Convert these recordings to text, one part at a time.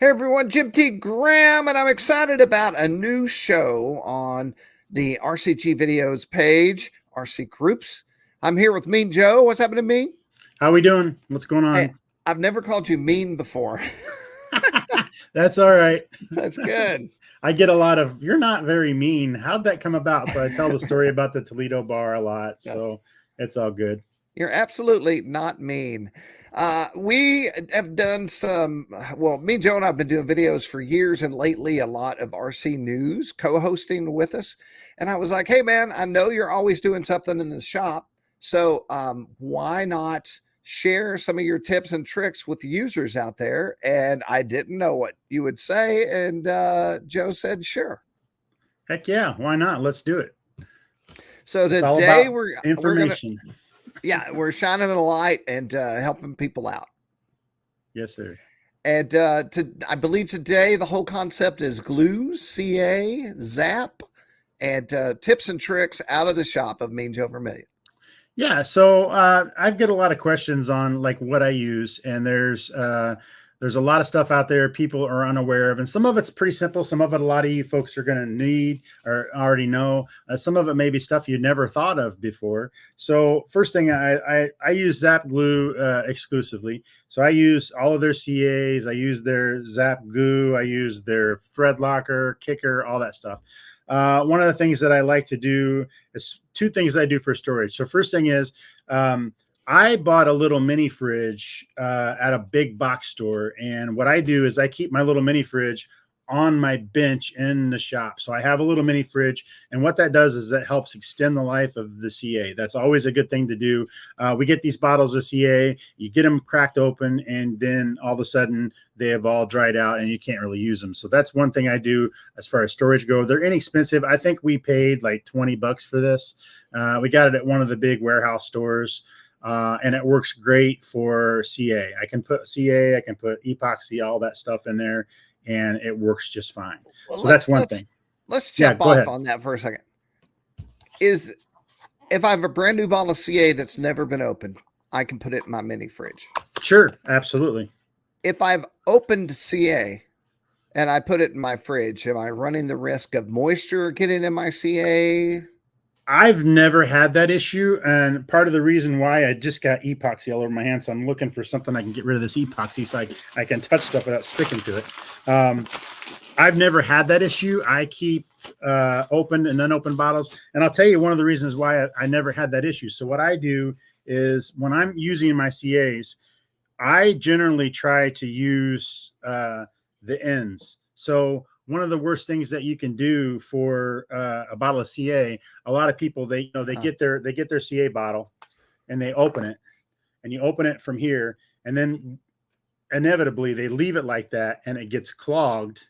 Hey everyone, Jim T. Graham, and I'm excited about a new show on the RCG Videos page, RCGroups. I'm here with Mean Joe. What's happening, Mean? How we doing? What's going Hey, on? I've never called you Mean before. That's all right. That's good. I get a lot of, you're not very mean. How'd that come about? So I tell the story about the Toledo bar a lot. Yes. So it's all good. You're absolutely not mean. We have done well, me, Joe, and I have been doing videos for years, and lately a lot of RC News co hosting with us. And I was like, hey, man, I know you're always doing something in the shop. So why not share some of your tips and tricks with the users out there? And I didn't know what you would say. And Joe said, sure. Heck yeah. Why not? Let's do it. So It's all today about we're gonna information. yeah, we're shining a light and helping people out. Yes, sir. And I believe today the whole concept is glue, CA, Zap, and tips and tricks out of the shop of Mean Joe Vermillion. Yeah. So I get a lot of questions on like what I use, and there's a lot of stuff out there people are unaware of, and some of it's pretty simple. Some of it, a lot of you folks are going to need or already know. Some of it may be stuff you never thought of before. So first thing, I use Zap Glue exclusively. So I use all of their CAs. I use their Zap Glue. I use their thread locker, kicker, all that stuff. One of the things that I like to do is two things I do for storage. So first thing is I bought a little mini fridge at a big box store. And what I do is I keep my little mini fridge on my bench in the shop. So I have a little mini fridge. And what that does is that helps extend the life of the CA. That's always a good thing to do. We get these bottles of CA, you get them cracked open, and then all of a sudden they have all dried out and you can't really use them. So that's one thing I do as far as storage go. They're inexpensive. I think we paid like $20 for this. We got it at one of the big warehouse stores. And it works great for CA. I can put CA, I can put epoxy, all that stuff in there, and it works just fine. Well, So that's one thing. Let's Yeah, jump go off ahead. on that for a second. Is if I have a brand new bottle of CA that's never been opened, I can put it in my mini fridge. Sure, absolutely. If I've opened CA and I put it in my fridge, am I running the risk of moisture getting in my CA? I've never had that issue, and part of the reason why I just got epoxy all over my hands, so I'm looking for something I can get rid of this epoxy so I can touch stuff without sticking to it. I've never had that issue. I keep open and unopened bottles, and I'll tell you one of the reasons why I never had that issue. So what I do is when I'm using my CAs, I generally try to use the ends. So one of the worst things that you can do for a bottle of CA, a lot of people they get their CA bottle and they open it, and you open it from here, and then inevitably they leave it like that, and it gets clogged,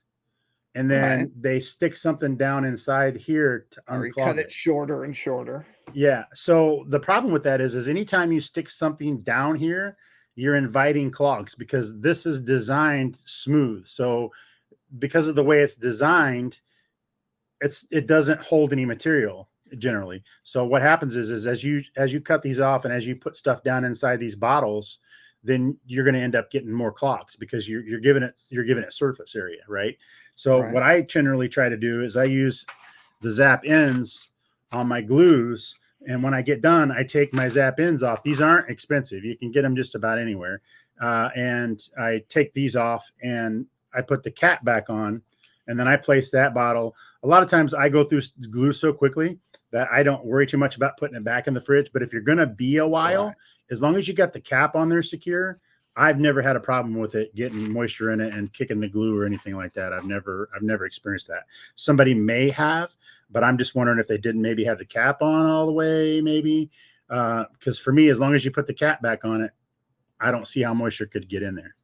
and then Right. they stick something down inside here to Or you cut unclog it it. shorter and shorter. Yeah. So the problem with that is anytime you stick something down here, you're inviting clogs because this is designed smooth. So because of the way it's designed, it doesn't hold any material generally. So what happens is as you cut these off and as you put stuff down inside these bottles, then you're going to end up getting more clogs because you're giving it surface area, right? So Right. what I generally try to do is I use the Zap ends on my glues, and when I get done, I take my Zap ends off. These aren't expensive; you can get them just about anywhere. And I take these off and I put the cap back on, and then I place that bottle. A lot of times I go through glue so quickly that I don't worry too much about putting it back in the fridge. But if you're going to be a while, Right. as long as you got the cap on there secure, I've never had a problem with it getting moisture in it and kicking the glue or anything like that. I've never experienced that. Somebody may have, but I'm just wondering if they didn't maybe have the cap on all the way, maybe. Because for me, as long as you put the cap back on it, I don't see how moisture could get in there.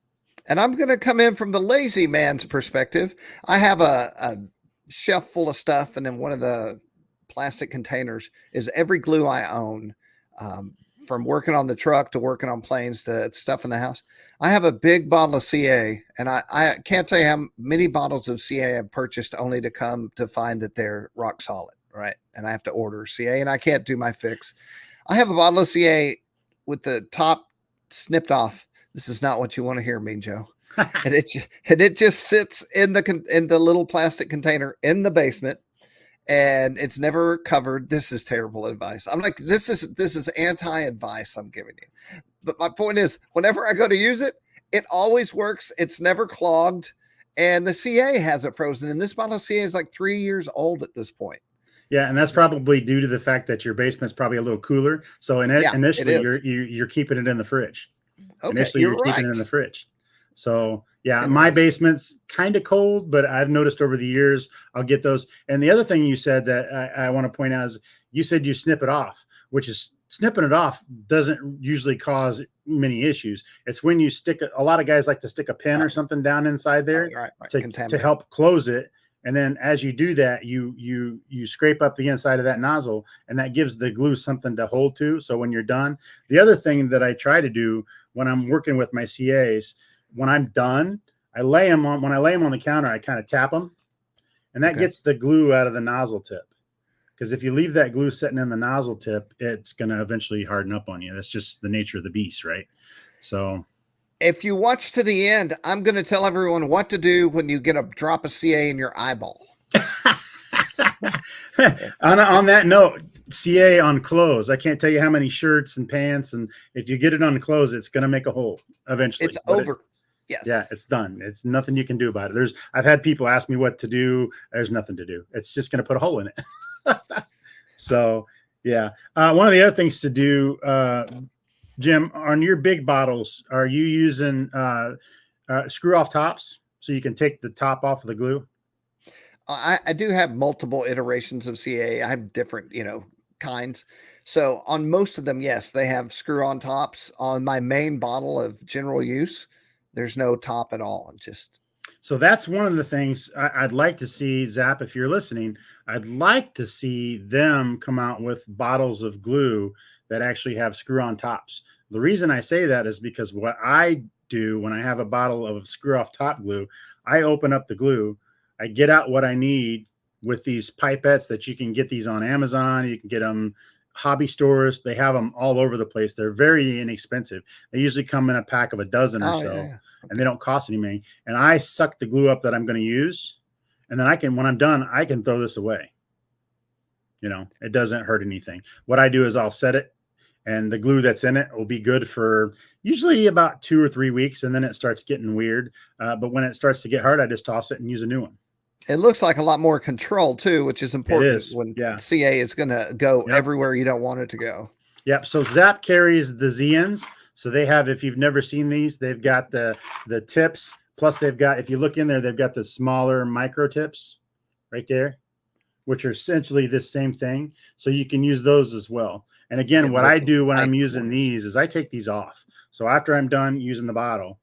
And I'm going to come in from the lazy man's perspective. I have a shelf full of stuff, and then one of the plastic containers is every glue I own, from working on the truck to working on planes to stuff in the house. I have a big bottle of CA, and I can't tell you how many bottles of CA I've purchased only to come to find that they're rock solid, right? And I have to order CA, and I can't do my fix. I have a bottle of CA with the top snipped off. This is not what you want to hear, Mean Joe. and it just sits in the little plastic container in the basement, and it's never covered. This is terrible advice. I'm like, this is anti-advice I'm giving you. But my point is, whenever I go to use it, it always works. It's never clogged, and the CA hasn't frozen. And this bottle of CA is like 3 years old at this point. Yeah, and that's probably due to the fact that your basement's probably a little cooler. So initially, you're keeping it in the fridge. Okay, initially, you're keeping it in the fridge. So yeah, my basement's kind of cold, but I've noticed over the years I'll get those. And the other thing you said that I want to point out is you said you snip it off, which is snipping it off doesn't usually cause many issues. It's when you stick a lot of guys like to stick a pin or something down inside there to help close it. And then as you do that, you scrape up the inside of that nozzle, and that gives the glue something to hold to. So when you're done, the other thing that I try to do when I'm working with my CAs, when I'm done, when I lay them on the counter, I kind of tap them, and that gets the glue out of the nozzle tip. Because if you leave that glue sitting in the nozzle tip, it's going to eventually harden up on you. That's just the nature of the beast, right? So if you watch to the end, I'm going to tell everyone what to do when you get a drop of CA in your eyeball. On that note, CA on clothes. I can't tell you how many shirts and pants, and if you get it on clothes, it's going to make a hole eventually. It's over. Yes. Yeah, it's done. It's nothing you can do about it. I've had people ask me what to do. There's nothing to do. It's just going to put a hole in it. So yeah. One of the other things to do, Jim, on your big bottles, are you using screw off tops so you can take the top off of the glue? I do have multiple iterations of CA. I have different, kinds. So on most of them, yes, they have screw on tops. On my main bottle of general use, there's no top at all. So that's one of the things I'd like to see, Zap, if you're listening. I'd like to see them come out with bottles of glue that actually have screw-on tops. The reason I say that is because what I do when I have a bottle of screw-off top glue, I open up the glue, I get out what I need with these pipettes that you can get these on Amazon. You can get them hobby stores. They have them all over the place. They're very inexpensive. They usually come in a pack of a dozen or so, okay. And they don't cost any money. And I suck the glue up that I'm going to use. And then when I'm done, I can throw this away. It doesn't hurt anything. What I do is I'll set it, and the glue that's in it will be good for usually about 2 or 3 weeks. And then it starts getting weird. But when it starts to get hard, I just toss it and use a new one. It looks like a lot more control too, which is important when CA is going to go everywhere you don't want it to go. Yep. So Zap carries the ZNs. So they have, if you've never seen these, they've got the tips. Plus they've got, if you look in there, they've got the smaller micro tips right there, which are essentially the same thing. So you can use those as well. And again, what I do when I'm using these is I take these off. So after I'm done using the bottle,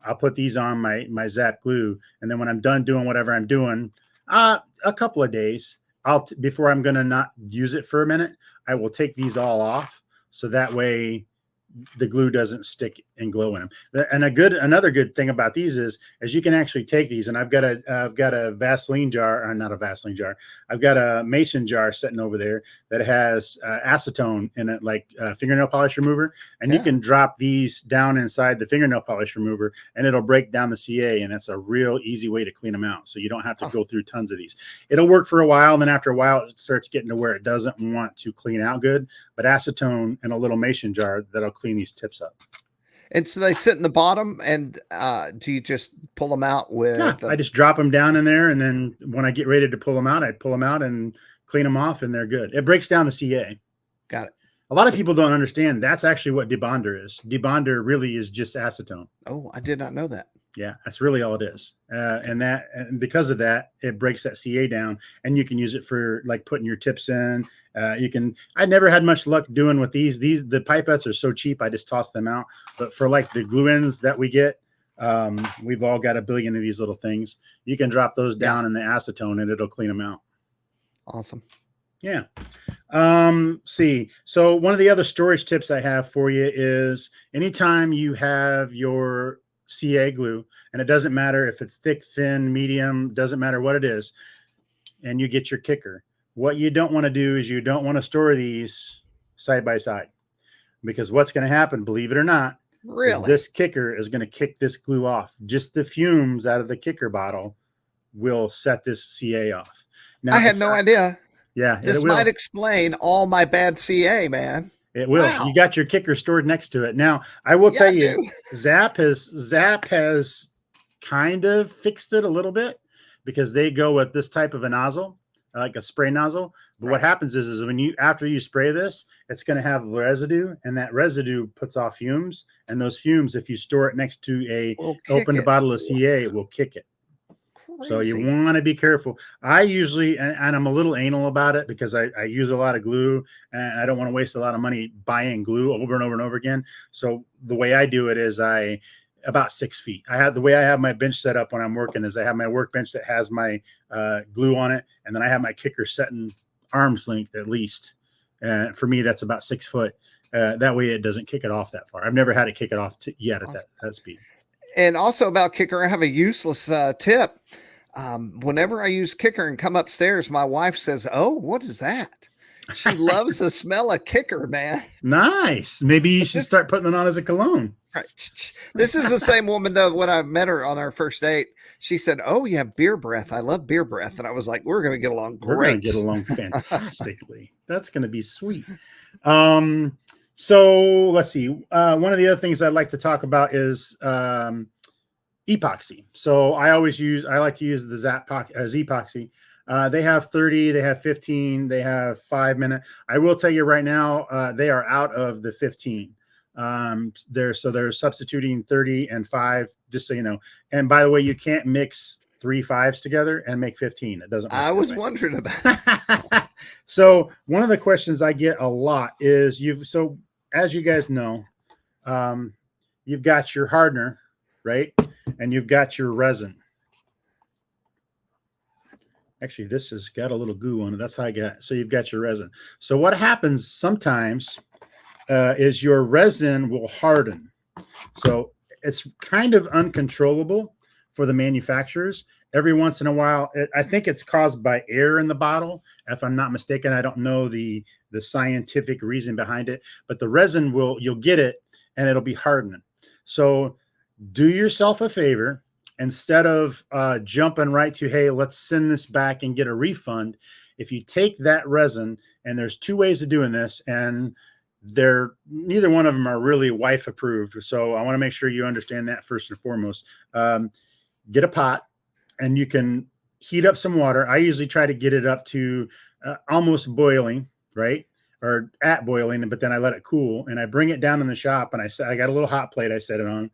I'll put these on my Zap glue. And then when I'm done doing whatever I'm doing, a couple of days, before I'm going to not use it for a minute, I will take these all off. So that way the glue doesn't stick and glow in them. And another good thing about these is you can actually take these, and I've got a Vaseline jar, or not a Vaseline jar. I've got a mason jar sitting over there that has acetone in it, like fingernail polish remover. And you can drop these down inside the fingernail polish remover, and it'll break down the CA. And that's a real easy way to clean them out. So you don't have to go through tons of these. It'll work for a while. And then after a while, it starts getting to where it doesn't want to clean out good. But acetone in a little mason jar, that'll clean these tips up. And so they sit in the bottom, and do you just pull them out with? Yeah, I just drop them down in there, and then when I get ready to pull them out, I pull them out and clean them off, and they're good. It breaks down the CA. Got it. A lot of people don't understand that's actually what debonder is. Debonder really is just acetone. Oh, I did not know that. Yeah, that's really all it is. And because of that, it breaks that CA down, and you can use it for like putting your tips in. I never had much luck doing with these. The pipettes are so cheap, I just toss them out. But for like the glue ends that we get, we've all got a billion of these little things. You can drop those down in the acetone, and it'll clean them out. Awesome. Yeah. See, so one of the other storage tips I have for you is anytime you have your CA glue, and it doesn't matter if it's thick, thin, medium, doesn't matter what it is, and you get your kicker. What you don't want to do is you don't want to store these side by side, because what's going to happen, believe it or not, is Really? this kicker is going to kick this glue off. Just the fumes out of the kicker bottle will set this CA off. Now I had no idea. yeah, it This might will. explain all my bad CA, man. It will. Wow. You got your kicker stored next to it. Now, I will Yeah, tell I you, do. Zap has kind of fixed it a little bit because they go with this type of a nozzle, like a spray nozzle. But what Right. happens is when after you spray this, it's going to have residue, and that residue puts off fumes. And those fumes, if you store it next to a We'll kick opened it. bottle of CA, it will kick it. So you Crazy. want to be careful. I usually, and I'm a little anal about it because I use a lot of glue and I don't want to waste a lot of money buying glue over and over and over again. So the way I do it is about 6 feet. The way I have my bench set up when I'm working is I have my workbench that has my glue on it. And then I have my kicker set in arm's length at least. And for me, that's about 6 foot. That way it doesn't kick it off that far. I've never had it kick it off yet at that speed. And also about kicker, I have a useless tip. Whenever I use kicker and come upstairs, my wife says, "Oh, what is that?" She loves the smell of kicker, man. Nice. Maybe you should This, start putting it on as a cologne. right. This is the same woman though. When I met her on our first date, she said, "Oh, you have beer breath. I love beer breath," and I was like, "We're going to get along We're going to great." get along fantastically. That's going to be sweet. So let's see. One of the other things I'd like to talk about is epoxy. So I like to use the epoxy. They have 30, they have 15, they have 5 minute. I will tell you right now, they are out of the 15. They're substituting 30 and 5, just so you know. And by the way, you can't mix 3 5s together and make 15. It doesn't work. I was wondering about that. So one of the questions I get a lot is as you guys know, you've got your hardener, right? And you've got your resin. Actually, this has got a little goo on it. That's how I got. So you've got your resin. So what happens sometimes is your resin will harden. So it's kind of uncontrollable for the manufacturers. Every once in a while, I think it's caused by air in the bottle. If I'm not mistaken, I don't know the scientific reason behind it, but the resin you'll get it and it'll be hardening. So do yourself a favor. Instead of jumping right to, hey, let's send this back and get a refund. If you take that resin, and there's 2 ways of doing this, and neither one of them are really wife approved. So I want to make sure you understand that first and foremost. Get a pot and you can heat up some water. I usually try to get it up to almost boiling, right? Or at boiling, but then I let it cool and I bring it down in the shop and I got a little hot plate I set it on.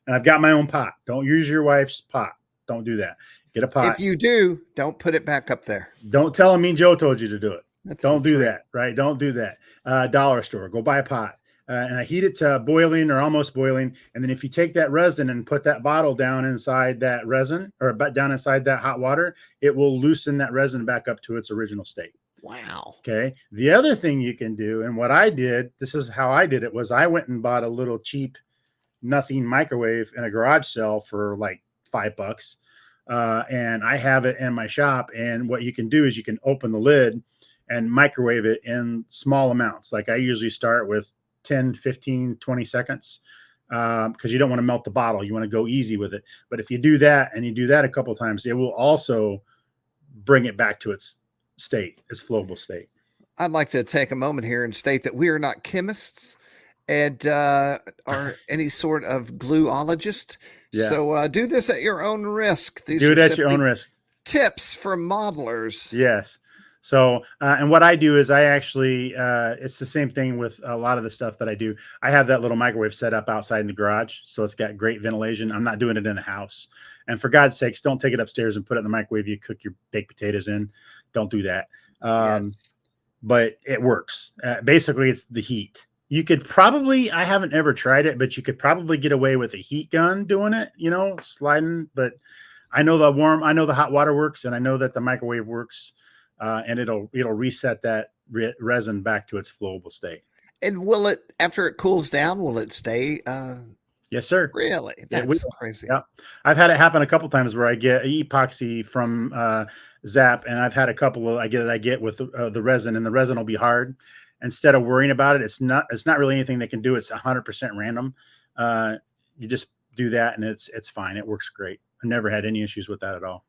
And I've got my own pot. Don't use your wife's pot. Don't do that. Get a pot. If you do, don't put it back up there. Don't tell them me and Joe told you to do it. Don't do trick. that, right? Don't do that. Dollar store, go buy a pot. And I heat it to boiling or almost boiling. And then if you take that resin and put that bottle down inside that resin or down inside that hot water, it will loosen that resin back up to its original state. Wow. Okay. The other thing you can do, and what I did, this is how I did it, was I went and bought a little cheap nothing microwave in a garage sale for like $5. And I have it in my shop. And what you can do is you can open the lid and microwave it in small amounts. Like I usually start with 10, 15, 20 seconds because you don't want to melt the bottle. You want to go easy with it. But if you do that and you do that a couple of times, it will also bring it back to its state, its flowable state. I'd like to take a moment here and state that we are not chemists and are any sort of gluologist. Yeah. So do this at your own risk. These do it are at your own risk. Tips for modelers. Yes. So, and what I do is I actually, it's the same thing with a lot of the stuff that I do. I have that little microwave set up outside in the garage. So it's got great ventilation. I'm not doing it in the house. And for God's sakes, don't take it upstairs and put it in the microwave you cook your baked potatoes in. Don't do that. Yes. But it works. Basically, it's the heat. You could probably, I haven't ever tried it, but you could probably get away with a heat gun doing it, sliding. But I know the hot water works, and I know that the microwave works. And it'll reset that resin back to its flowable state. And will it, after it cools down, will it stay? Yes, sir. Really? That's crazy. Yeah. I've had it happen a couple times where I get epoxy from Zap, and I've had a couple of I get with the resin, and the resin will be hard. Instead of worrying about it, it's not really anything they can do. It's 100% random. You just do that and it's fine. It works great. I never had any issues with that at all.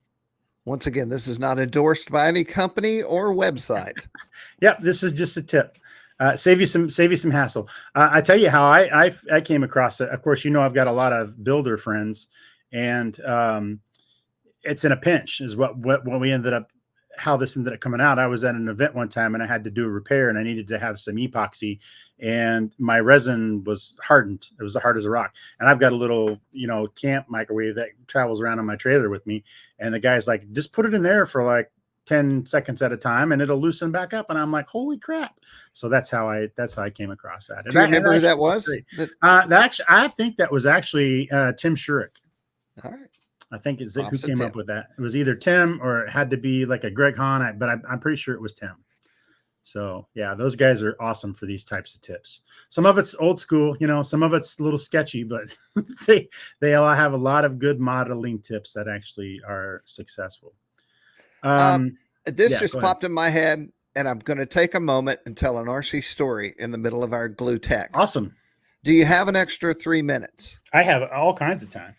Once again, this is not endorsed by any company or website. Yep, this is just a tip. Save you some hassle. I tell you how I came across it. Of course, I've got a lot of builder friends, and it's in a pinch is what we ended up, how this ended up coming out. I was at an event one time and I had to do a repair and I needed to have some epoxy, and my resin was hardened. It was as hard as a rock. And I've got a little, camp microwave that travels around on my trailer with me. And the guy's like, just put it in there for like 10 seconds at a time and it'll loosen back up. And I'm like, holy crap. So that's how I came across that. Do you remember who that was? I think that was actually Tim Shurik. All right. I think it's who came up with that. It was either Tim or it had to be like a Greg Hahn, but I'm pretty sure it was Tim. So yeah, those guys are awesome for these types of tips. Some of it's old school, some of it's a little sketchy, but they all have a lot of good modeling tips that actually are successful. This just popped in my head, and I'm going to take a moment and tell an RC story in the middle of our glue tech. Awesome. Do you have an extra 3 minutes? I have all kinds of time.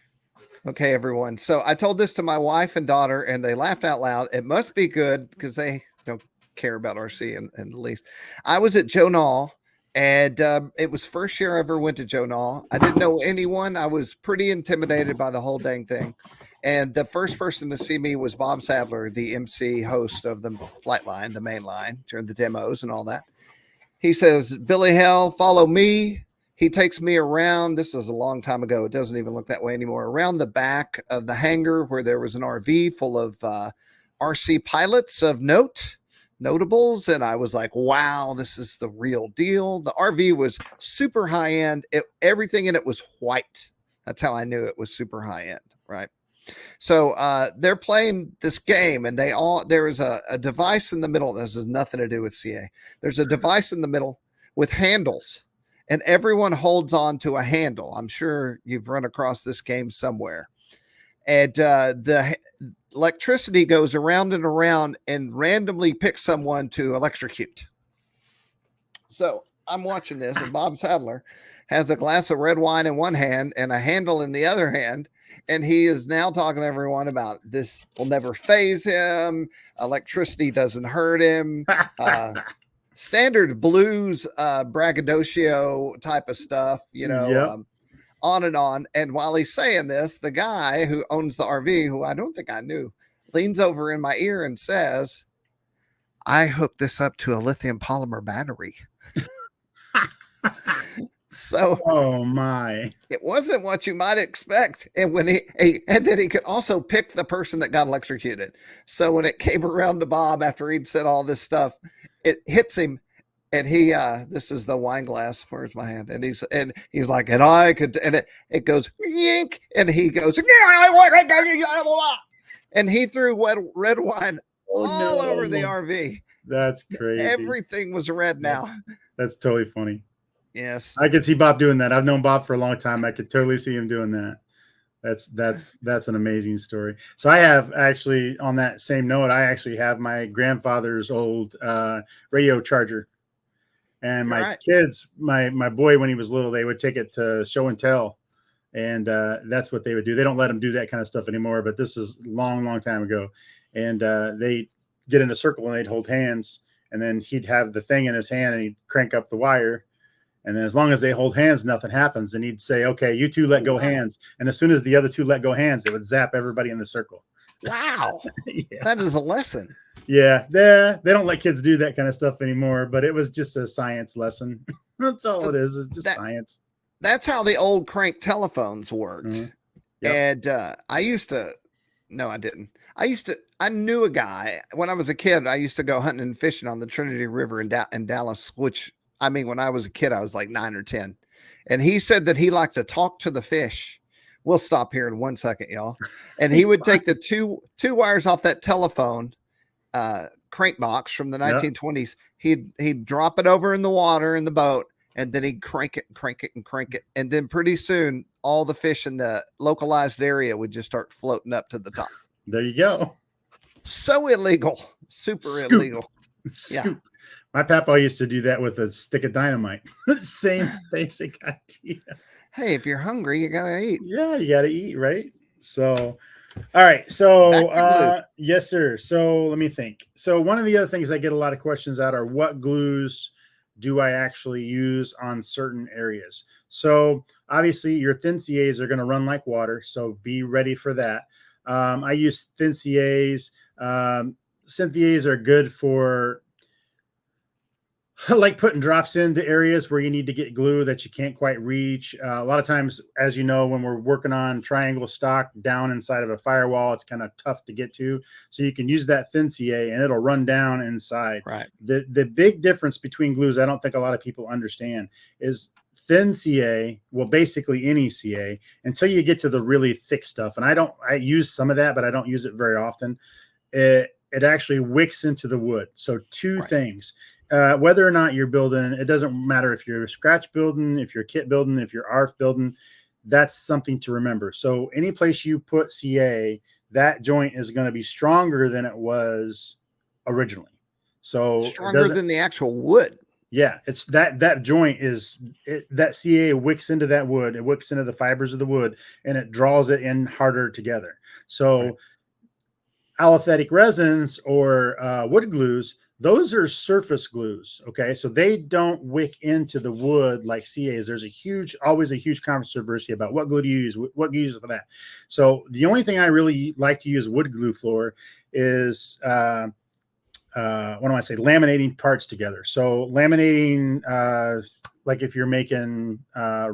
Okay, everyone. So I told this to my wife and daughter, and they laughed out loud. It must be good because they don't care about RC in the least. I was at Joe Nall, and it was first year I ever went to Joe Nall. I didn't know anyone. I was pretty intimidated by the whole dang thing. And the first person to see me was Bob Sadler, the MC host of the flight line, the main line, during the demos and all that. He says, Billy Hell, follow me. He takes me around. This was a long time ago. It doesn't even look that way anymore. Around the back of the hangar where there was an RV full of RC pilots of notables. And I was like, wow, this is the real deal. The RV was super high end. Everything in it was white. That's how I knew it was super high end, right? So they're playing this game, and there is a device in the middle. This has nothing to do with CA. There's a device in the middle with handles, and everyone holds on to a handle. I'm sure you've run across this game somewhere. And the electricity goes around and around and randomly picks someone to electrocute. So I'm watching this, and Bob Sadler has a glass of red wine in one hand and a handle in the other hand. And he is now talking to everyone about this will never phase him. Electricity doesn't hurt him. Standard blues, braggadocio type of stuff, on and on. And while he's saying this, the guy who owns the RV, who I don't think I knew, leans over in my ear and says, I hooked this up to a lithium polymer battery. So, oh my, it wasn't what you might expect. And when and then he could also pick the person that got electrocuted. So when it came around to Bob after he'd said all this stuff, it hits him, and this is the wine glass. Where's my hand? And he's like, and I could, and it goes yink, and he goes, and he threw red wine all over the RV. That's crazy. Everything was red now. That's totally funny. Yes, I could see Bob doing that. I've known Bob for a long time. I could totally see him doing that. That's an amazing story. So I have actually, on that same note, I actually have my grandfather's old radio charger, and my kids, my boy, when he was little, they would take it to show and tell, and that's what they would do. They don't let them do that kind of stuff anymore, but this is long time ago. And they get in a circle and they'd hold hands, and then he'd have the thing in his hand and he'd crank up the wire. And then as long as they hold hands, nothing happens. And he'd say, okay, you two let go hands. And as soon as the other two let go hands, it would zap everybody in the circle. Wow. Yeah. That is a lesson. Yeah. They don't let kids do that kind of stuff anymore, but it was just a science lesson. That's all it is. It's just science. That's how the old crank telephones worked. Mm-hmm. Yep. And I didn't. I knew a guy when I was a kid. I used to go hunting and fishing on the Trinity River in Dallas, which, I mean, when I was a kid, I was like 9 or 10. And he said that he liked to talk to the fish. We'll stop here in 1 second, y'all. And he would take the two wires off that telephone crank box from the 1920s. He'd drop it over in the water in the boat, and then he'd crank it. And then pretty soon, all the fish in the localized area would just start floating up to the top. There you go. So illegal. Super illegal. Scoop. Yeah. My papa used to do that with a stick of dynamite. Same basic idea. Hey, if you're hungry, you gotta eat. Yeah, you got to eat, right? So, all right. So, Back to glue. yes, sir. So let me think. So one of the other things I get a lot of questions out are what glues do I actually use on certain areas? So obviously your thin CAs are going to run like water. So be ready for that. I use thin CAs. Synthias are good for like putting drops into areas where you need to get glue that you can't quite reach. A lot of times, as you know, when we're working on triangle stock down inside of a firewall, it's kind of tough to get to. So you can use that thin CA and it'll run down inside. Right. The big difference between glues, I don't think a lot of people understand, is thin CA, well, basically any CA, until you get to the really thick stuff. And I use some of that, but I don't use it very often. It actually wicks into the wood. So two Right. things. Whether or not you're building, it doesn't matter if you're scratch building, if you're kit building, if you're ARF building, that's something to remember. So any place you put CA, that joint is going to be stronger than it was originally. So it Stronger doesn't, than the actual wood. yeah, it's that joint is that CA wicks into that wood, it wicks into the fibers of the wood, and it draws it in harder together. So Right. aliphatic resins or wood glues, those are surface glues. Okay. So they don't wick into the wood like CAs. There's always a huge controversy about what glue to use, what glue to use for that. So the only thing I really like to use wood glue for is, what do I say? Laminating parts together. So laminating, like if you're making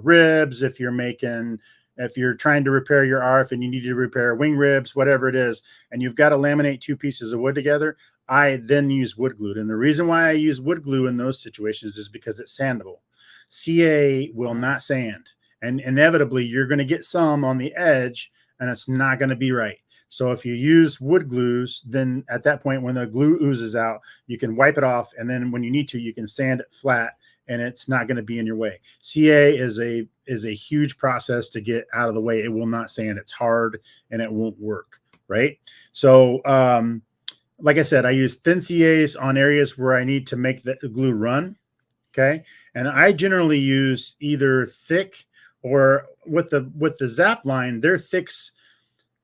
ribs, if you're trying to repair your ARF and you need to repair wing ribs, whatever it is, and you've got to laminate two pieces of wood together, I then use wood glue. And the reason why I use wood glue in those situations is because it's sandable. CA will not sand. And inevitably, you're going to get some on the edge, and it's not going to be right. So if you use wood glues, then at that point, when the glue oozes out, you can wipe it off. And then when you need to, you can sand it flat and it's not going to be in your way. CA is a huge process to get out of the way. It will not sand. It's hard and it won't work. Right. So, like I said, I use thin CAs on areas where I need to make the glue run. Okay. And I generally use either thick or with the Zap line, their thick's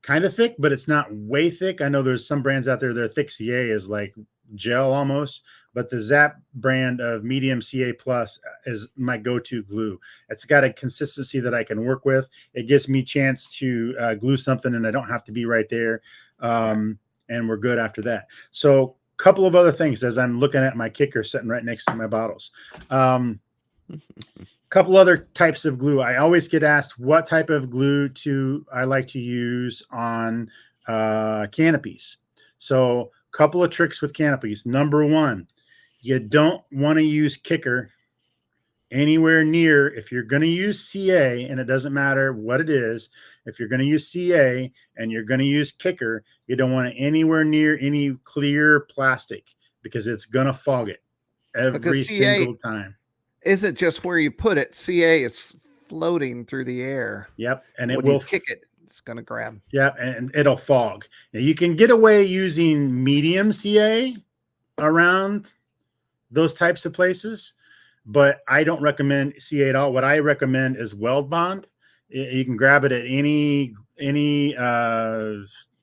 kind of thick, but it's not way thick. I know there's some brands out there, their thick CA is like gel almost, but the Zap brand of medium CA plus is my go-to glue. It's got a consistency that I can work with. It gives me a chance to glue something and I don't have to be right there. And we're good after that. So a couple of other things as I'm looking at my kicker sitting right next to my bottles. Couple other types of glue. I always get asked what type of glue I like to use on canopies. So a couple of tricks with canopies. Number one, you don't want to use kicker anywhere near, if you're going to use CA, and it doesn't matter what it is, if you're going to use CA and you're going to use kicker, you don't want it anywhere near any clear plastic because it's going to fog it every Because CA single time. isn't just where you put it. CA is floating through the air. Yep. And when it will you kick it, it's going to grab. Yep. And it'll fog. Now, you can get away using medium CA around those types of places, but I don't recommend CA at all. What I recommend is Weld Bond. You can grab it at any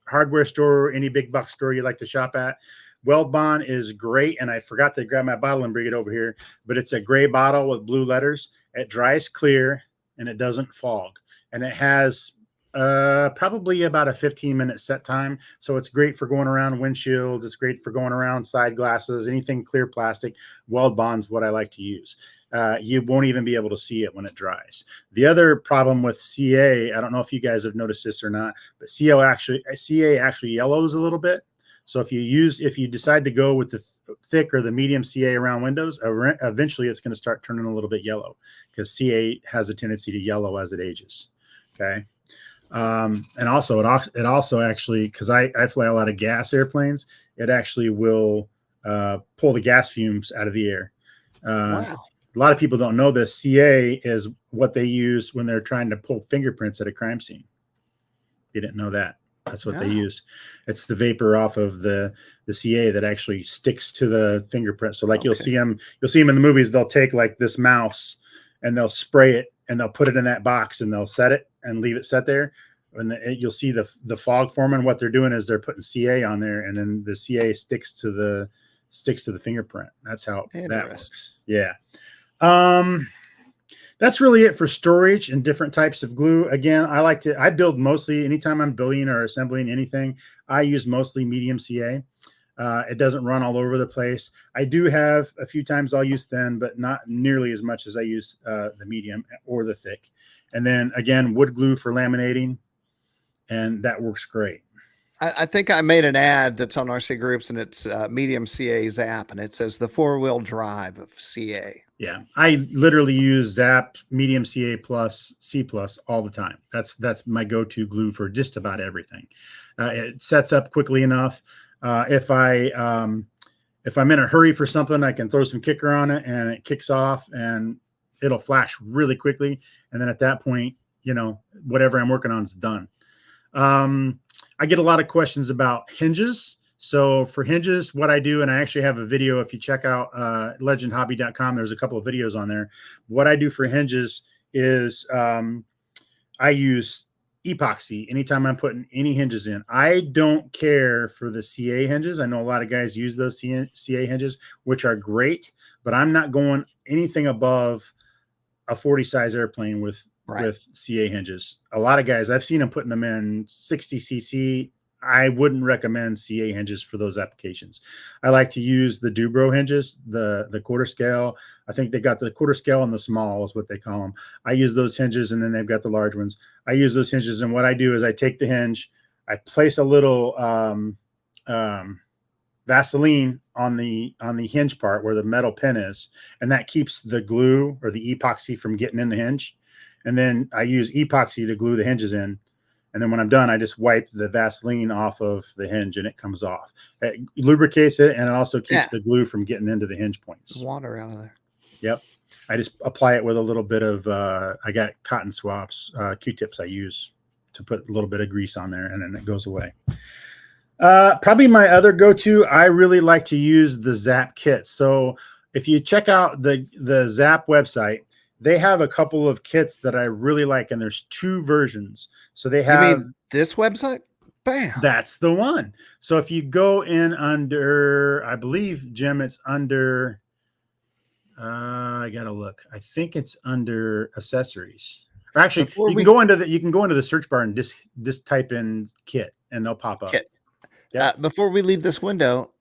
hardware store, any big box store you like to shop at. Weld Bond is great, and I forgot to grab my bottle and bring it over here, but it's a gray bottle with blue letters. It dries clear, and it doesn't fog, and it has probably about a 15-minute set time, so it's great for going around windshields. It's great for going around side glasses, anything clear plastic. Weld Bond's what I like to use. You won't even be able to see it when it dries. The other problem with CA, I don't know if you guys have noticed this or not, but CA actually yellows a little bit. So if you decide to go with the thick or the medium CA around windows, eventually it's going to start turning a little bit yellow because CA has a tendency to yellow as it ages. Okay. And also it also actually, because I fly a lot of gas airplanes, it actually will pull the gas fumes out of the air. Wow. A lot of people don't know this. CA is what they use when they're trying to pull fingerprints at a crime scene. You didn't know that. That's what they use. It's the vapor off of the CA that actually sticks to the fingerprint. So like you'll see them in the movies, they'll take like this mouse and they'll spray it and they'll put it in that box and they'll set it and leave it set there. And you'll see the fog forming. What they're doing is they're putting CA on there, and then the CA sticks to the fingerprint. That's how that works. Yeah. That's really it for storage and different types of glue. Again, I build mostly, anytime I'm building or assembling anything, I use mostly medium CA. It doesn't run all over the place. I do have a few times I'll use thin, but not nearly as much as I use the medium or the thick. And then again, wood glue for laminating, and that works great. I think I made an ad that's on RCGroups, and it's medium CA Zap, and it says the 4-wheel drive of CA. Yeah, I literally use Zap, medium CA plus, C plus all the time. That's my go-to glue for just about everything. It sets up quickly enough. If I'm in a hurry for something, I can throw some kicker on it and it kicks off and it'll flash really quickly. And then at that point, whatever I'm working on is done. I get a lot of questions about hinges. So for hinges, what I do, and I actually have a video, if you check out legendhobby.com, there's a couple of videos on there. What I do for hinges is I use epoxy anytime I'm putting any hinges in. I don't care for the CA hinges. I know a lot of guys use those CA hinges, which are great, but I'm not going anything above a 40 size airplane with CA hinges. A lot of guys, I've seen them putting them in 60 cc. I wouldn't recommend CA hinges for those applications. I like to use the Dubro hinges, the quarter scale. I think they got the quarter scale and the small is what they call them. I use those hinges, and then they've got the large ones. I use those hinges, and what I do is I take the hinge, I place a little Vaseline on the hinge part where the metal pin is, and that keeps the glue or the epoxy from getting in the hinge. And then I use epoxy to glue the hinges in. And then when I'm done, I just wipe the Vaseline off of the hinge and it comes off. It lubricates it, and it also keeps the glue from getting into the hinge points. Water out of there. Yep. I just apply it with a little bit of, I got cotton swabs, Q-tips I use to put a little bit of grease on there, and then it goes away. Probably my other go-to, I really like to use the Zap kits. So if you check out the Zap website, they have a couple of kits that I really like, and there's 2 versions. So they have. You mean this website? Bam. That's the one. So if you go in under, I believe, Jim, it's under. I gotta look. I think it's under accessories. Or actually, you can go into the search bar and just type in kit, and they'll pop up. Kit. Before we leave this window,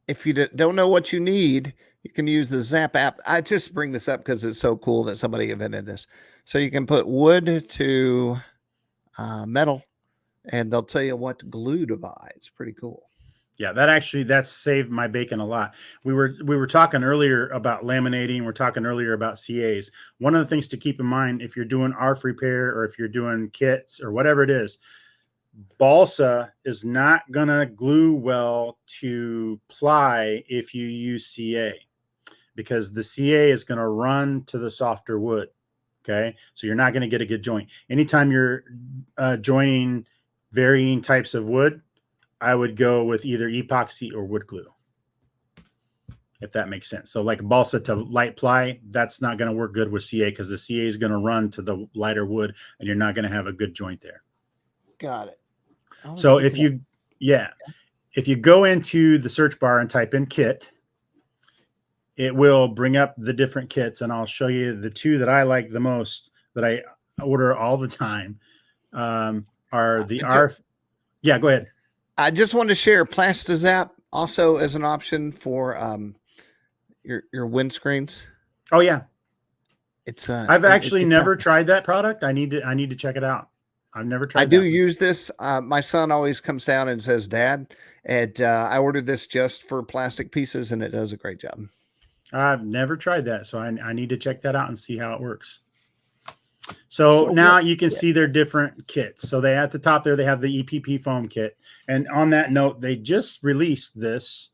if you don't know what you need, you can use the Zap app. I just bring this up because it's so cool that somebody invented this. So you can put wood to metal, and they'll tell you what glue to buy. It's pretty cool. Yeah, that's saved my bacon a lot. We were talking earlier about laminating. We're talking earlier about CAs. One of the things to keep in mind if you're doing ARF repair or if you're doing kits or whatever it is, balsa is not gonna glue well to ply if you use CA, because the CA is going to run to the softer wood. Okay. So you're not going to get a good joint. Anytime you're joining varying types of wood, I would go with either epoxy or wood glue, if that makes sense. So like balsa to light ply, that's not going to work good with CA because the CA is going to run to the lighter wood and you're not going to have a good joint there. Got it. So if you go into the search bar and type in kit, it will bring up the different kits, and I'll show you the 2 that I like the most that I order all the time are the ARF. Yeah, go ahead. I just want to share PlastiZap also as an option for your windscreens. Oh yeah, it's I've actually never tried that product. I need to check it out. I've never tried. I do use this. My son always comes down and says, "Dad," and I ordered this just for plastic pieces, and it does a great job. I've never tried that, so I need to check that out and see how it works. So now you can see their different kits. So at the top there, they have the EPP foam kit. And on that note, they just released this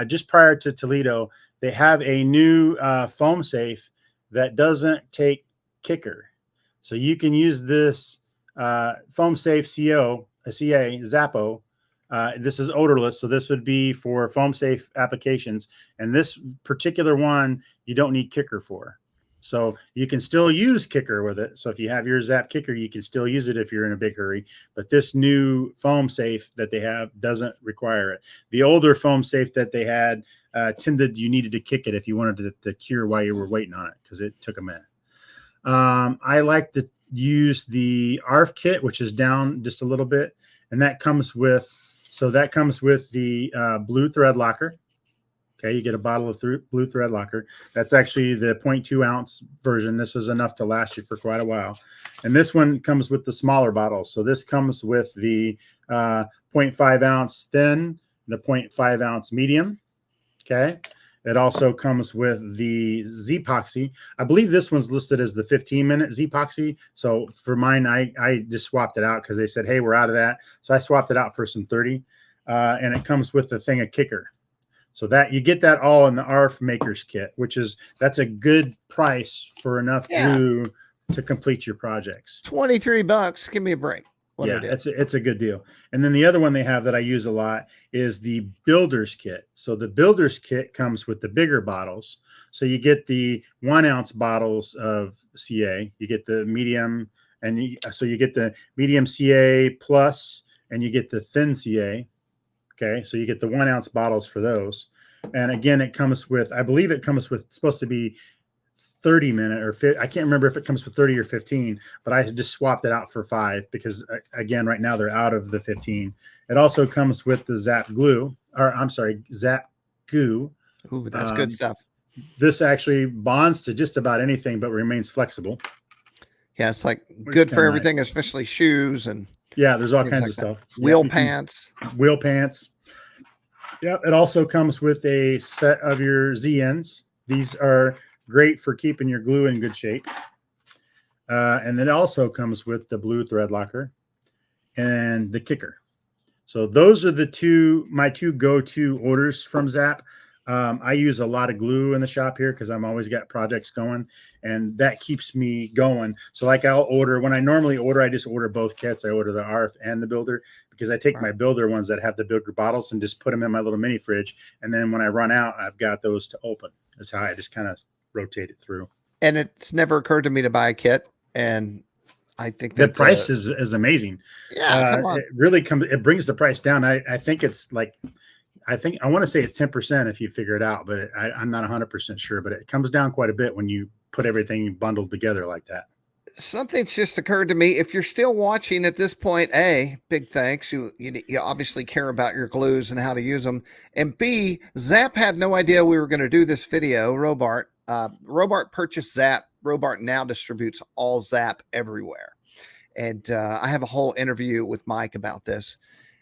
just prior to Toledo. They have a new foam safe that doesn't take kicker. So you can use this foam safe CA Zappo. This is odorless, so this would be for foam safe applications. And this particular one, you don't need kicker for. So you can still use Kicker with it. So if you have your Zap Kicker, you can still use it if you're in a big hurry. But this new foam safe that they have doesn't require it. The older foam safe that they had tended you needed to kick it if you wanted to cure while you were waiting on it, because it took a minute. I like to use the ARF kit, which is down just a little bit, and that comes with the blue thread locker. Okay, you get a bottle of blue thread locker. That's actually the 0.2 ounce version. This is enough to last you for quite a while. And this one comes with the smaller bottles. So this comes with the 0.5 ounce thin, the 0.5 ounce medium. Okay. It also comes with the Z-Poxy. I believe this one's listed as the 15-minute Z-Poxy. So for mine, I just swapped it out because they said, hey, we're out of that. So I swapped it out for some 30. And it comes with the thing of Kicker. So that you get that all in the ARF Makers Kit, that's a good price for enough glue to complete your projects. $23. Give me a break. Yeah, it's a good deal. And then the other one they have that I use a lot is the Builder's Kit. So the Builder's Kit comes with the bigger bottles. So you get the 1 ounce bottles of CA, you get the medium, so you get the medium CA plus, and you get the thin CA. Okay, so you get the 1 ounce bottles for those. And again, it comes with, I believe it comes with, it's supposed to be 30-minute or I can't remember if it comes with 30 or 15, but I just swapped it out for 5 because, again, right now they're out of the 15. It also comes with the Zap Goo. Ooh, that's good stuff. This actually bonds to just about anything, but remains flexible. Yeah, it's like good for everything, especially shoes and there's all kinds of stuff. Wheel pants. Yeah, it also comes with a set of your Z-ends. These are great for keeping your glue in good shape. And it also comes with the blue thread locker and the Kicker. So those are my two go-to orders from Zap. I use a lot of glue in the shop here because I'm always got projects going, and that keeps me going. So like when I normally order, I just order both kits. I order the ARF and the Builder because I take my Builder ones that have the bigger bottles and just put them in my little mini fridge. And then when I run out, I've got those to open. That's how I just kind of rotate it through. And it's never occurred to me to buy a kit. And I think the price is amazing. Yeah, come on. It really it brings the price down. I think it's like, I want to say it's 10% if you figure it out, but I'm not 100% sure, but it comes down quite a bit when you put everything bundled together like that. Something's just occurred to me. If you're still watching at this point, A, big thanks. You obviously care about your glues and how to use them. And B, Zap had no idea we were going to do this video. Robart purchased Zap. Robart now distributes all Zap everywhere. And I have a whole interview with Mike about this.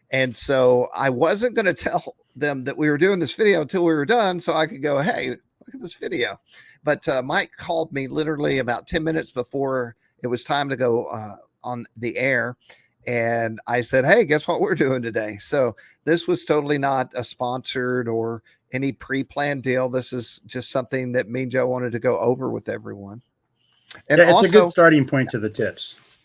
And so I wasn't going to tell them that we were doing this video until we were done so I could go, hey, look at this video. But Mike called me literally about 10 minutes before it was time to go on the air. And I said, hey, guess what we're doing today? So this was totally not a sponsored or any pre-planned deal. This is just something that me and Joe wanted to go over with everyone. And it's a good starting point to the tips.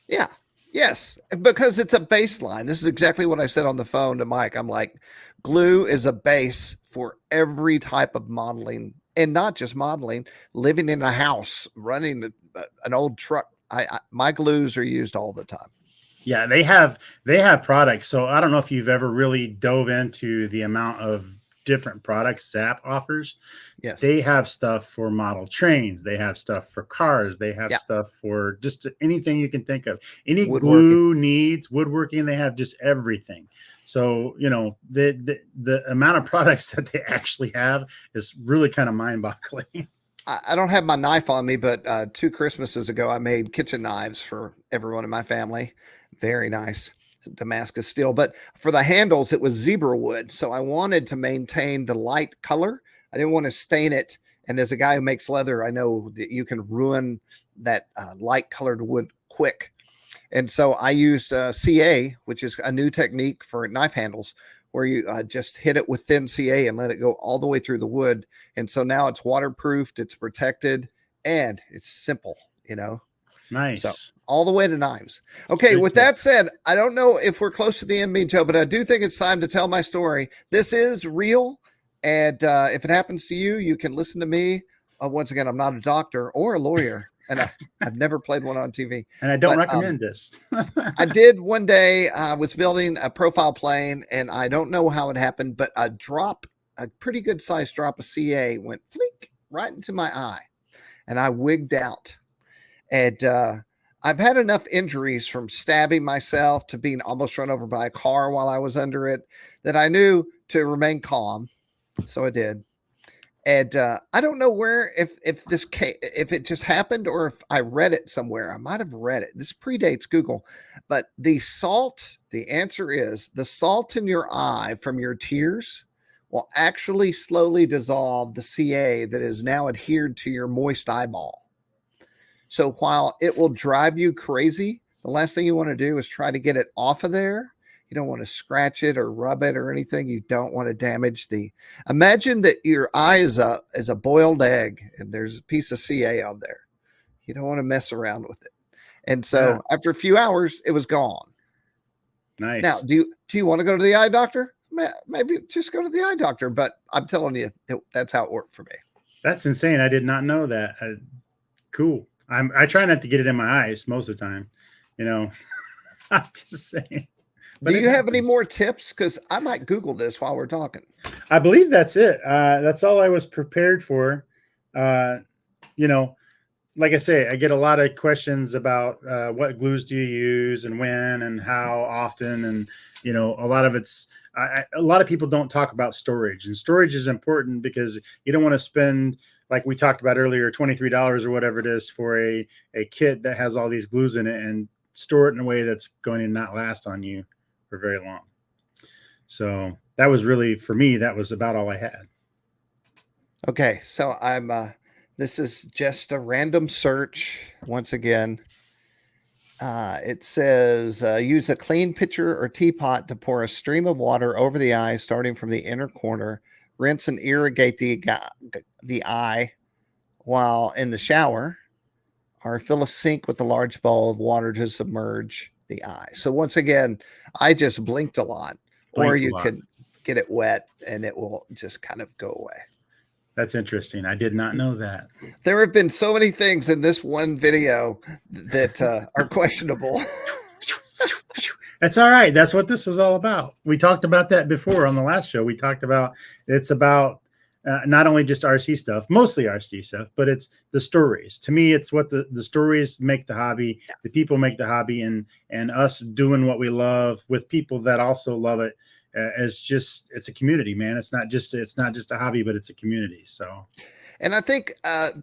Yeah. Yes, because it's a baseline. This is exactly what I said on the phone to Mike. I'm like, glue is a base for every type of modeling, and not just modeling, living in a house, running an old truck. My glues are used all the time. Yeah, they have products. So I don't know if you've ever really dove into the amount of different products Zap offers. Yes, they have stuff for model trains. They have stuff for cars. They have stuff for just anything you can think of. Any glue needs, woodworking. They have just everything. So the amount of products that they actually have is really kind of mind-boggling. I don't have my knife on me, but 2 Christmases ago, I made kitchen knives for everyone in my family. Very nice. Damascus steel, but for the handles it was zebra wood, so I wanted to maintain the light color. I didn't want to stain it, and as a guy who makes leather, I know that you can ruin that light colored wood quick. And so I used CA, which is a new technique for knife handles, where you just hit it with thin CA and let it go all the way through the wood. And so now it's waterproofed, it's protected, and it's simple, Nice. So all the way to knives. Okay, with that said, I don't know if we're close to the end, me and Joe, but I do think it's time to tell my story. This is real, and if it happens to you, you can listen to me once again, I'm not a doctor or a lawyer, and I've never played one on TV. And I don't But recommend this. I did one day. I was building a profile plane, and I don't know how it happened, but a pretty good sized drop of CA went fleek right into my eye, and I wigged out. And I've had enough injuries from stabbing myself to being almost run over by a car while I was under it that I knew to remain calm. So I did. And I don't know where if it just happened or if I read it somewhere. I might have read it. This predates Google, but the answer is the salt in your eye from your tears will actually slowly dissolve the CA that is now adhered to your moist eyeball. So while it will drive you crazy, the last thing you want to do is try to get it off of there. You don't want to scratch it or rub it or anything. You don't want to damage imagine that your eye is a boiled egg and there's a piece of CA on there. You don't want to mess around with it. And so after a few hours, it was gone. Nice. Now, do you want to go to the eye doctor? Maybe just go to the eye doctor, but I'm telling you, that's how it worked for me. That's insane. I did not know that. Cool. I try not to get it in my eyes most of the time, I'm just saying. But do you have any more tips? Because I might Google this while we're talking. I believe that's it. That's all I was prepared for. Like I say, I get a lot of questions about what glues do you use and when and how often. And, a lot of a lot of people don't talk about storage. And storage is important because you don't want to spend, like we talked about earlier, $23 or whatever it is for a kit that has all these glues in it and store it in a way that's going to not last on you for very long. So that was really, for me, that was about all I had. Okay. So this is just a random search. Once again, it says use a clean pitcher or teapot to pour a stream of water over the eye, starting from the inner corner. Rinse and irrigate the eye while in the shower, or fill a sink with a large bowl of water to submerge the eye. So once again, I just blinked a lot, or you could get it wet and it will just kind of go away. That's interesting. I did not know that. There have been so many things in this one video that are questionable. That's all right. That's what this is all about. We talked about that before on the last show. We talked about it's about not only just RC stuff, mostly RC stuff, but it's the stories. To me, it's what the stories make the hobby, the people make the hobby, and us doing what we love with people that also love it. It's a community, man. It's not just a hobby, but it's a community. So. And I think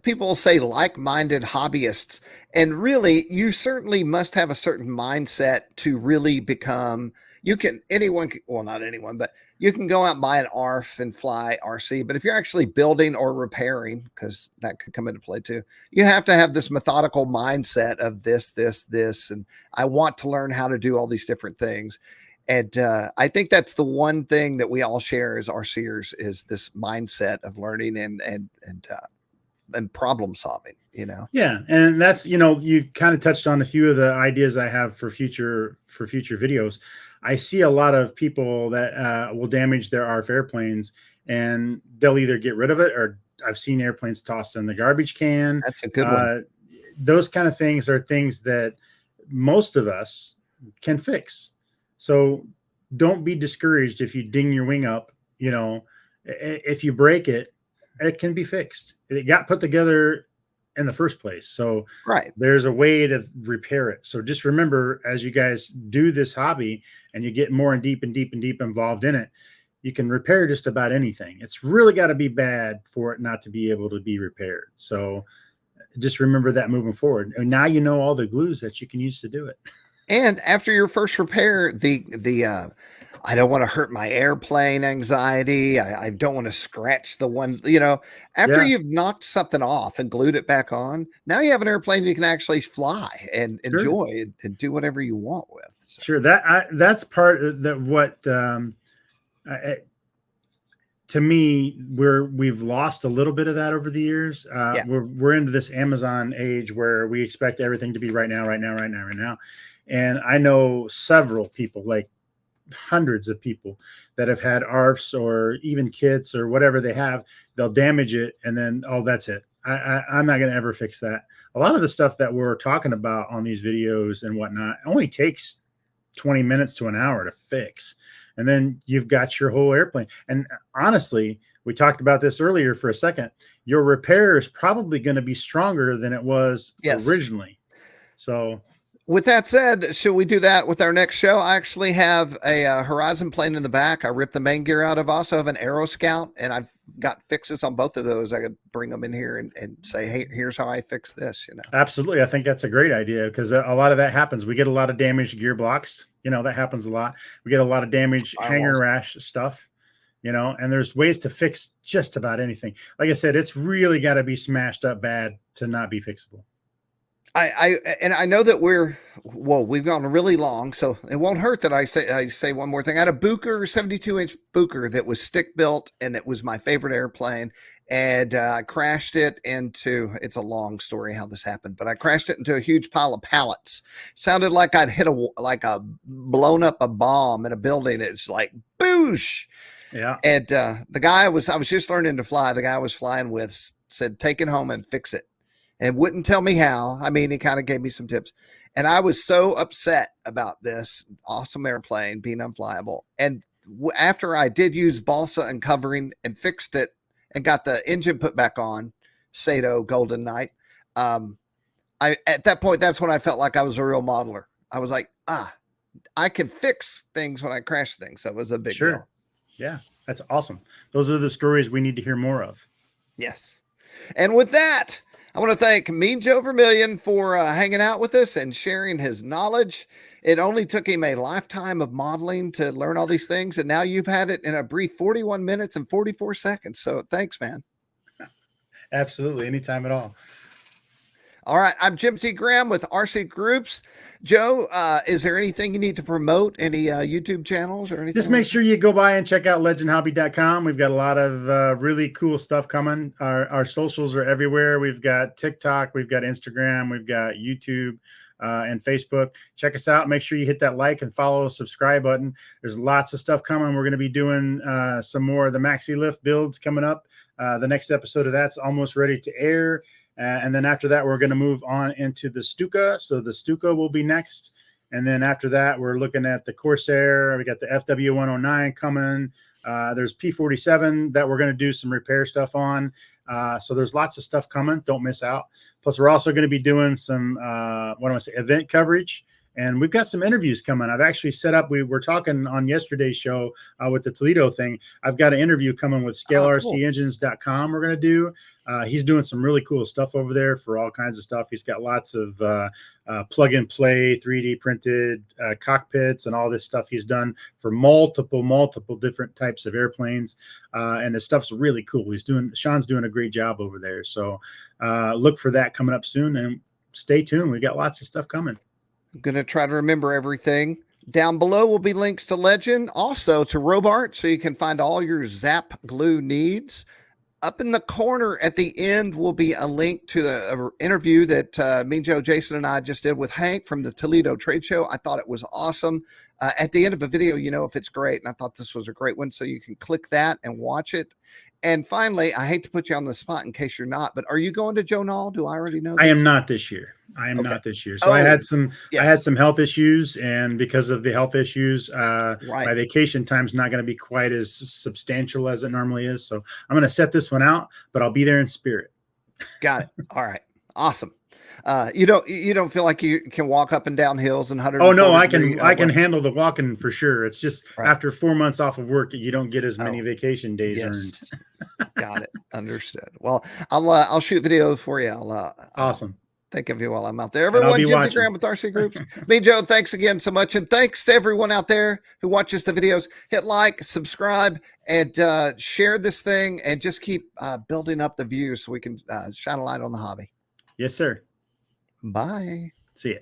people say like-minded hobbyists, and really, you certainly must have a certain mindset to really become. Not anyone, but you can go out and buy an ARF and fly RC. But if you're actually building or repairing, because that could come into play too, you have to have this methodical mindset of this, and I want to learn how to do all these different things. And I think that's the one thing that we all share as RCers is this mindset of learning and problem solving, Yeah. And that's, you kind of touched on a few of the ideas I have for future videos. I see a lot of people that will damage their RF airplanes and they'll either get rid of it, or I've seen airplanes tossed in the garbage can. That's a good one. Those kind of things are things that most of us can fix. So don't be discouraged if you ding your wing up. If you break it, it can be fixed. It got put together in the first place. So there's a way to repair it. So just remember, as you guys do this hobby and you get more and deep involved in it, you can repair just about anything. It's really got to be bad for it not to be able to be repaired. So just remember that moving forward. And now you know all the glues that you can use to do it. And after your first repair, I don't want to hurt my airplane anxiety. I don't want to scratch the one, after you've knocked something off and glued it back on, now you have an airplane you can actually fly and enjoy and do whatever you want with. So. Sure. That's part of what, to me, we've lost a little bit of that over the years. We're into this Amazon age where we expect everything to be right now. And I know several people, like hundreds of people, that have had ARFs or even kits or whatever they have. They'll damage it and then, oh, that's it. I'm not going to ever fix that. A lot of the stuff that we're talking about on these videos and whatnot only takes 20 minutes to an hour to fix. And then you've got your whole airplane. And honestly, we talked about this earlier for a second. Your repair is probably going to be stronger than it was originally. So with that said, should we do that with our next show? I actually have a Horizon plane in the back. I ripped the main gear out of. I also have an Aero Scout, and I've got fixes on both of those. I could bring them in here and say, hey, here's how I fix this. Absolutely. I think that's a great idea, because a lot of that happens. We get a lot of damaged gear blocks. That happens a lot. We get a lot of damaged hanger rash stuff. And there's ways to fix just about anything. Like I said, it's really got to be smashed up bad to not be fixable. I know that we've gone really long, so it won't hurt that I say one more thing. I had a Booker 72-inch Booker that was stick built, and it was my favorite airplane. And I crashed it into, it's a long story how this happened, but I crashed it into a huge pile of pallets. Sounded like I'd hit blown up a bomb in a building. It's like boosh. Yeah. And the guy I was just learning to fly. The guy I was flying with said, take it home and fix it. And wouldn't tell me how. I mean, he kind of gave me some tips. And I was so upset about this awesome airplane being unflyable. And after I did use balsa and covering and fixed it and got the engine put back on, Sato Golden Knight, at that point, that's when I felt like I was a real modeler. I was like, I can fix things when I crash things. That was a big deal. Yeah, that's awesome. Those are the stories we need to hear more of. Yes. And with that, I want to thank Mean Joe Vermillion for hanging out with us and sharing his knowledge. It only took him a lifetime of modeling to learn all these things, and now you've had it in a brief 41 minutes and 44 seconds. So thanks, man. Absolutely. Anytime at all. All right. I'm Jim T. Graham with RCGroups. Joe, is there anything you need to promote? Any YouTube channels or anything? Just make sure you go by and check out legendhobby.com. We've got a lot of really cool stuff coming. Our socials are everywhere. We've got TikTok, we've got Instagram, we've got YouTube and Facebook. Check us out. Make sure you hit that like and follow, subscribe button. There's lots of stuff coming. We're going to be doing some more of the Maxi Lift builds coming up. The next episode of that's almost ready to air. And then after that, we're going to move on into the Stuka. So the Stuka will be next. And then after that, we're looking at the Corsair. We got the FW109 coming. There's P47 that we're going to do some repair stuff on. So there's lots of stuff coming. Don't miss out. Plus, we're also going to be doing some, event coverage. And we've got some interviews coming. I've actually set up, we were talking on yesterday's show with the Toledo thing. I've got an interview coming with ScaleRCEngines.com we're going to do. He's doing some really cool stuff over there for all kinds of stuff. He's got lots of plug and play, 3D printed cockpits and all this stuff he's done for multiple different types of airplanes. And his stuff's really cool. Sean's doing a great job over there. So look for that coming up soon, and stay tuned. We got lots of stuff coming. I'm going to try to remember everything. Down below will be links to Legend, also to Robart, so you can find all your Zap glue needs. Up in the corner at the end will be a link to the interview that me, Joe, Jason, and I just did with Hank from the Toledo Trade Show. I thought it was awesome. At the end of a video, you know if it's great, and I thought this was a great one, so you can click that and watch it. And finally, I hate to put you on the spot in case you're not, but are you going to Joe Nall? Do I already know this? I am not this year. Not this year. So I had some health issues, and because of the health issues, my vacation time's not going to be quite as substantial as it normally is. So I'm going to set this one out, but I'll be there in spirit. Got it. All right. Awesome. You don't feel like you can walk up and down hills and 100. Oh no, I can handle the walking for sure. It's just after 4 months off of work, you don't get as many vacation days earned. Got it. Understood. Well, I'll shoot videos for you. Awesome. Think of you while I'm out there. Everyone, Jim T. Graham with RCGroups. Me, Joe, thanks again so much. And thanks to everyone out there who watches the videos. Hit like, subscribe, and share this thing, and just keep building up the views so we can shine a light on the hobby. Yes, sir. Bye. See ya.